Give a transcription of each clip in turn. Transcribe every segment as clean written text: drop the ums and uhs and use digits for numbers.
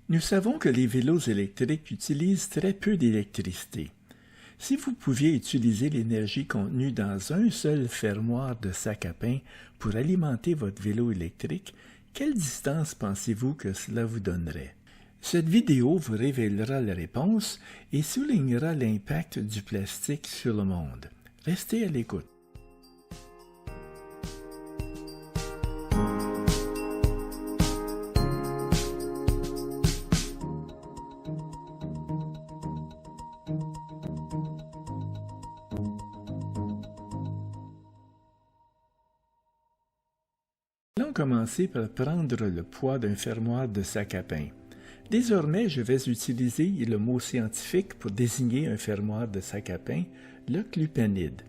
Nous savons que les vélos électriques utilisent très peu d'électricité. Si vous pouviez utiliser l'énergie contenue dans un seul fermoir de sac à pain pour alimenter votre vélo électrique, quelle distance pensez-vous que cela vous donnerait? Cette vidéo vous révélera la réponse et soulignera l'impact du plastique sur le monde. Restez à l'écoute. Allons commencer par prendre le poids d'un fermoir de sac à pain. Désormais, je vais utiliser le mot scientifique pour désigner un fermoir de sac à pain, l'oclupanide.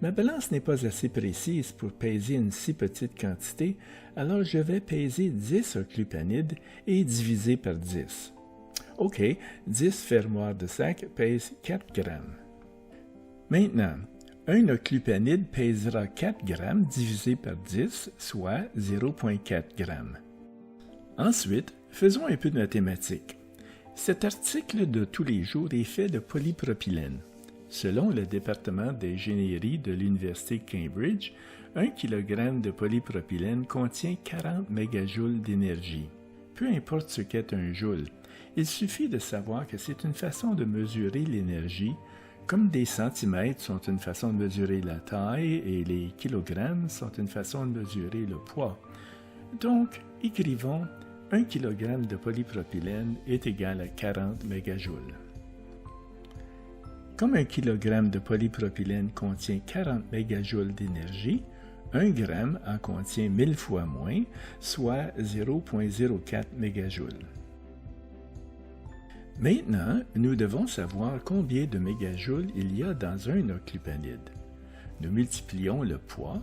Ma balance n'est pas assez précise pour peser une si petite quantité, alors je vais peser 10 oclupanides et diviser par 10. OK, 10 fermoirs de sac pèsent 4 grammes. Maintenant, un oclupanide pèsera 4 grammes divisé par 10, soit 0,4 grammes. Ensuite, faisons un peu de mathématiques. Cet article de tous les jours est fait de polypropylène. Selon le département d'ingénierie de l'Université Cambridge, 1 kg de polypropylène contient 40 mégajoules d'énergie. Peu importe ce qu'est un joule, il suffit de savoir que c'est une façon de mesurer l'énergie, comme des centimètres sont une façon de mesurer la taille et les kilogrammes sont une façon de mesurer le poids. Donc, écrivons 1 kg de polypropylène est égal à 40 mégajoules. Comme 1 kg de polypropylène contient 40 mégajoules d'énergie, 1 gramme en contient 1000 fois moins, soit 0,04 mégajoules. Maintenant, nous devons savoir combien de mégajoules il y a dans un oclupanide. Nous multiplions le poids,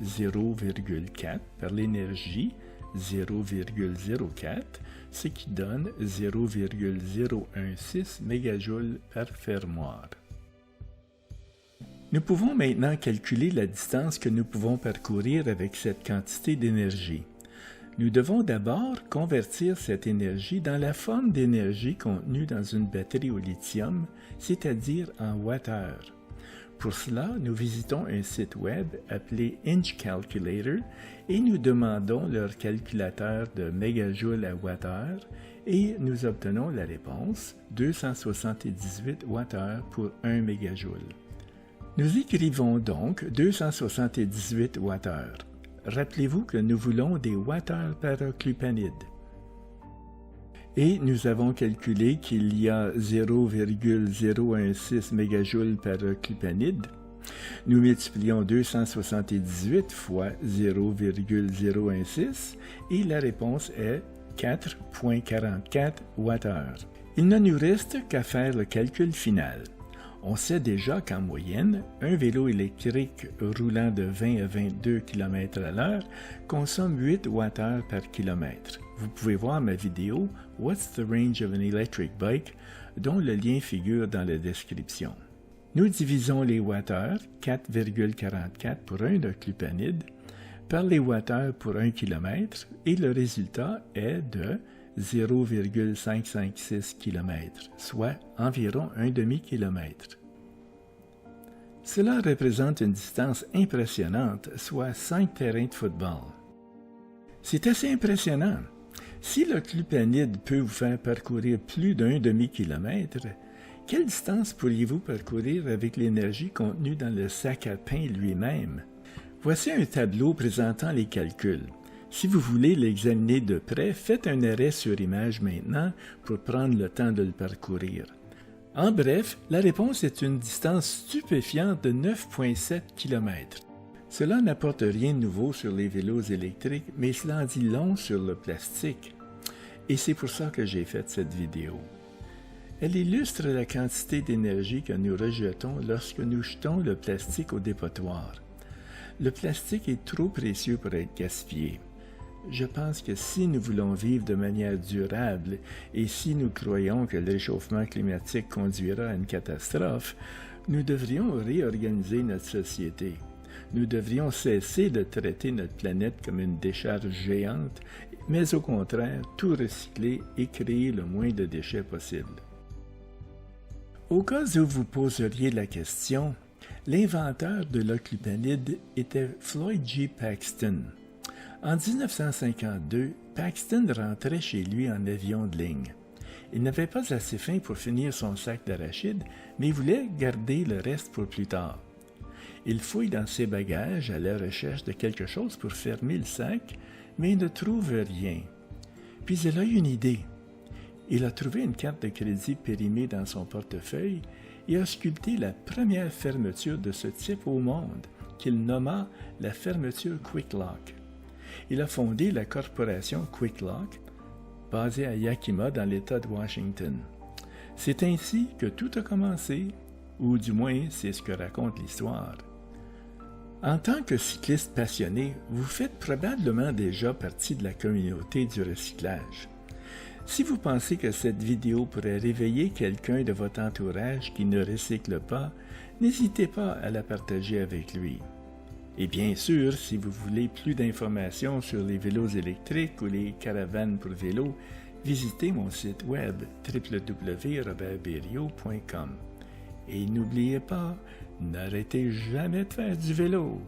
0,4, par l'énergie, 0,04, ce qui donne 0,016 mégajoules par fermoir. Nous pouvons maintenant calculer la distance que nous pouvons parcourir avec cette quantité d'énergie. Nous devons d'abord convertir cette énergie dans la forme d'énergie contenue dans une batterie au lithium, c'est-à-dire en watts-heure. Pour cela, nous visitons un site web appelé Inch Calculator et nous demandons leur calculateur de mégajoules à watts-heure et nous obtenons la réponse 278 watts-heure pour 1 mégajoule. Nous écrivons donc 278 watts-heure. Rappelez-vous que nous voulons des watts-heure par oclupanide. Et nous avons calculé qu'il y a 0,016 mégajoules par oclupanide. Nous multiplions 278 fois 0,016 et la réponse est 4,44 watts-heure. Il ne nous reste qu'à faire le calcul final. On sait déjà qu'en moyenne, un vélo électrique roulant de 20 à 22 km à l'heure consomme 8 watts-heure par kilomètre. Vous pouvez voir ma vidéo « What's the range of an electric bike » dont le lien figure dans la description. Nous divisons les watts-heure, 4,44 pour un oclupanide, par les watts-heure pour 1 km et le résultat est de 0,556 km, soit environ un demi-kilomètre. Cela représente une distance impressionnante, soit 5 terrains de football. C'est assez impressionnant. Si l'oclupanide peut vous faire parcourir plus d'un demi-kilomètre, quelle distance pourriez-vous parcourir avec l'énergie contenue dans le sac à pain lui-même? Voici un tableau présentant les calculs. Si vous voulez l'examiner de près, faites un arrêt sur image maintenant pour prendre le temps de le parcourir. En bref, la réponse est une distance stupéfiante de 9,7 km. Cela n'apporte rien de nouveau sur les vélos électriques, mais cela en dit long sur le plastique. Et c'est pour ça que j'ai fait cette vidéo. Elle illustre la quantité d'énergie que nous rejetons lorsque nous jetons le plastique au dépotoir. Le plastique est trop précieux pour être gaspillé. Je pense que si nous voulons vivre de manière durable et si nous croyons que le réchauffement climatique conduira à une catastrophe, nous devrions réorganiser notre société. Nous devrions cesser de traiter notre planète comme une décharge géante mais au contraire, tout recycler et créer le moins de déchets possible. Au cas où vous poseriez la question, l'inventeur de l'occlupanide était Floyd J. Paxton. En 1952, Paxton rentrait chez lui en avion de ligne. Il n'avait pas assez faim pour finir son sac d'arachides, mais voulait garder le reste pour plus tard. Il fouille dans ses bagages à la recherche de quelque chose pour fermer le sac, mais il ne trouve rien. Puis il a eu une idée. Il a trouvé une carte de crédit périmée dans son portefeuille et a sculpté la première fermeture de ce type au monde, qu'il nomma la fermeture Quick Lock. Il a fondé la corporation Quick Lock, basée à Yakima dans l'État de Washington. C'est ainsi que tout a commencé, ou du moins c'est ce que raconte l'histoire. En tant que cycliste passionné, vous faites probablement déjà partie de la communauté du recyclage. Si vous pensez que cette vidéo pourrait réveiller quelqu'un de votre entourage qui ne recycle pas, n'hésitez pas à la partager avec lui. Et bien sûr, si vous voulez plus d'informations sur les vélos électriques ou les caravanes pour vélos, visitez mon site web www.robertberriot.com. Et n'oubliez pas, n'arrêtez jamais de faire du vélo.